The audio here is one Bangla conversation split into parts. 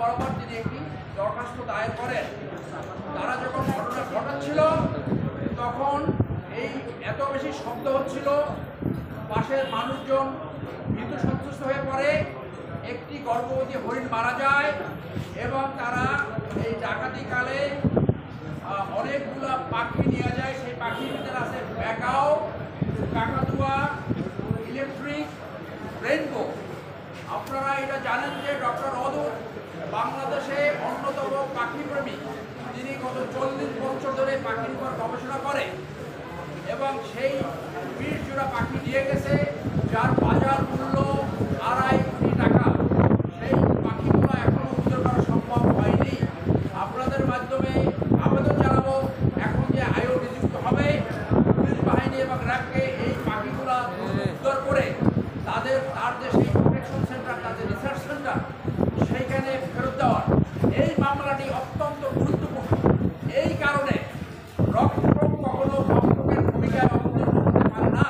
বরাবর তিনি একটি দরখাস্ত দায়ের করেন। তারা যখন ঘটনা ঘটাচ্ছিল তখন এই এত বেশি শব্দ হচ্ছিল, পাশের মানুষজন ভীতু সন্ত্রস্ত হয়ে পড়ে। একটি গর্ভবতী হরিণ মারা যায় এবং তারা এই ডাকাতিকালে অনেকগুলো পাখি নিয়ে যায়। সেই পাখির ভিতরে আছে ব্যাকাও, কাকাতুয়া, ইলেকট্রিক, রেইনবো। আপনারা এটা জানেন যে ডক্টর অদূর বাংলাদেশে অন্যতম পাখি প্রেমী। তিনি গত 40 বছর ধরে পাখির উপর গবেষণা করে এবং সেই 20 জোড়া পাখি নিয়ে গেছে, যার বাজার মূল্য 2.5 কোটি টাকা। সেই পাখিগুলো এখনো উদ্ধার করা সম্ভব হয়নি। আপনাদের মাধ্যমে আবেদন জানাবো, এখন যে আয়ো নিযুক্ত হবে পুলিশ বাহিনী এবং র্যাবকে এই পাখিগুলো উদ্ধার করে তার যে সেই প্রোটেকশন সেন্টার, তাদের রিসার্চ সেন্টার, সেইখানে ফেরত দেওয়ার। এই মামলাটি অত্যন্ত গুরুত্বপূর্ণ। এই কারণে রক্ষক কখনো রক্ষকের ভূমিকায় অবতীর্ণ হতে পারে না।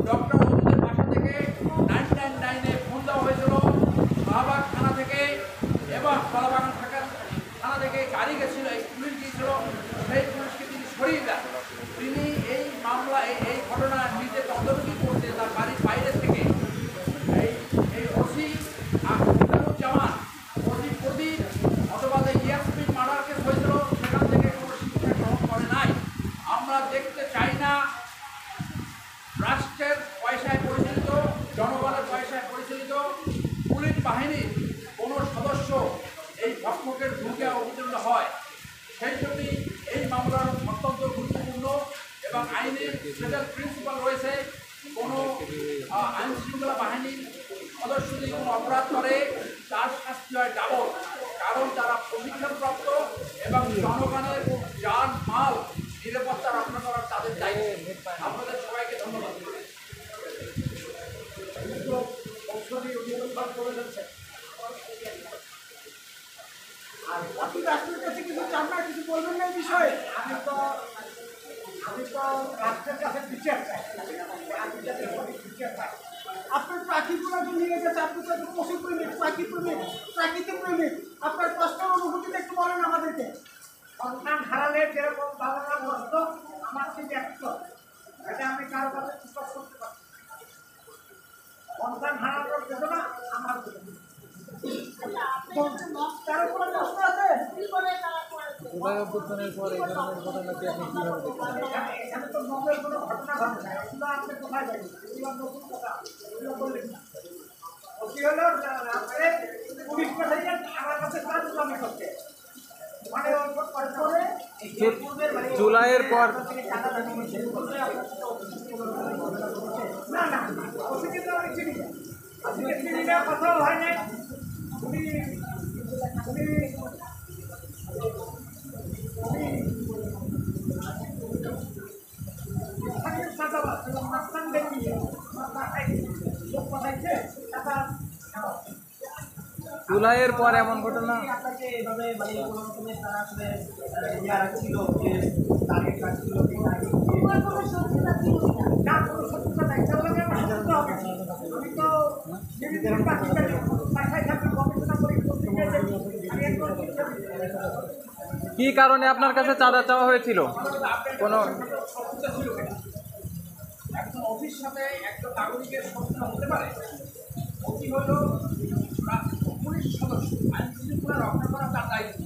ডক্টর অদূরের বাসা থেকে 999-এ ফোন দেওয়া হয়েছিল শাহবাগ থানা থেকে, এবং কলাবাগান থানা থেকে গাড়ি গেছিল, পুলিশ গিয়েছিল, সেই পুলিশকে তিনি সরিয়ে দেন। তিনি এই মামলা এই ঘটনা নিজে তদারকি করতে তার বাড়ির বাইরে থেকে এই ওসি আখতারুজ্জামান, ওসি প্রদীপ অথবা ইয়াসমিন মার্ডার কেস হয়েছিল, সেখান থেকে কোনো শিক্ষা গ্রহণ করে নাই। আমরা দেখতে চাই না রাষ্ট্রের পয়সায় পরিচালিত, জনগণের পয়সায় পরিচালিত পুলিশ বাহিনীর কোনো সদস্য এই ভক্ষকের ভূমিকা অবতীর্ণ হয়। সেই জন্যই এই মামলা অত্যন্ত গুরুত্বপূর্ণ এবং আইনের স্পেশাল প্রিন্সিপাল রয়েছে। কোনো আইন শৃঙ্খলা বাহিনীর সদস্য যদি কোনো অপরাধ করে তার শাস্তি হয় ডাবল, কারণ তারা প্রশিক্ষণপ্রাপ্ত এবং জনগণের যান মাল নিরাপত্তা রক্ষা করার তাদের দায়িত্ব। আপনাদের সবাইকে ধন্যবাদ। আর আপনি রাষ্ট্রের কাছে কিছু চান না, কিছু বলবেন না এই বিষয়ে? আমি তো রাষ্ট্রের কাছে বিচার চাই, আপনার পাখিগুলো যে নিয়ে গেছে, আপনি তো পশু প্রেমিক, পাখি প্রেমিক, প্রাকৃতিক প্রেমিক, আপনার কষ্টের অনুভূতিটা একটু বলেন আমাদেরকে। সন্তান হারালে যেরকম বাবা কষ্ট, আমার ঠিক একশো, এটা আমি কারো কাছে প্রকাশ করতে পারি। সন্তান হারানোর বেদনা আমার তার উপরে কষ্ট আছে। এখানে তো নবের কোনো ঘটনা ঘটে না, এগুলো আপনি কোথায় যাবেন? এগুলো নতুন কথা, এগুলো বললেন না। কি হলো, পুলিশ পাঠাইয়া আমার কাছে তার গুলামি করছে, মানে জুলাইয়ের পর না না ওষুধে তো আমি চিনি না, আজকে চিনি না, কথাও হয় না। জুলাইয়ের পর এমন ঘটনা আপনাকে এইভাবে মানে কোনো রকমের তারা আসলে ইয়া রাখছিল যে টার্গেট রাখছিল, না কোনো সত্যতা নাই। আমি তো নিজেদের বাসায় থাকতে গবেষণা করি, কি কারণে আপনার কাছে চাঁদা চাওয়া হয়েছিল? কোনো একজন অফিস সাথে একজন নাগরিকের শত্রুতা হতে পারে? অতি হলো পুলিশ সদস্য, আইন শৃঙ্খলা রক্ষা করা তার দায়িত্ব।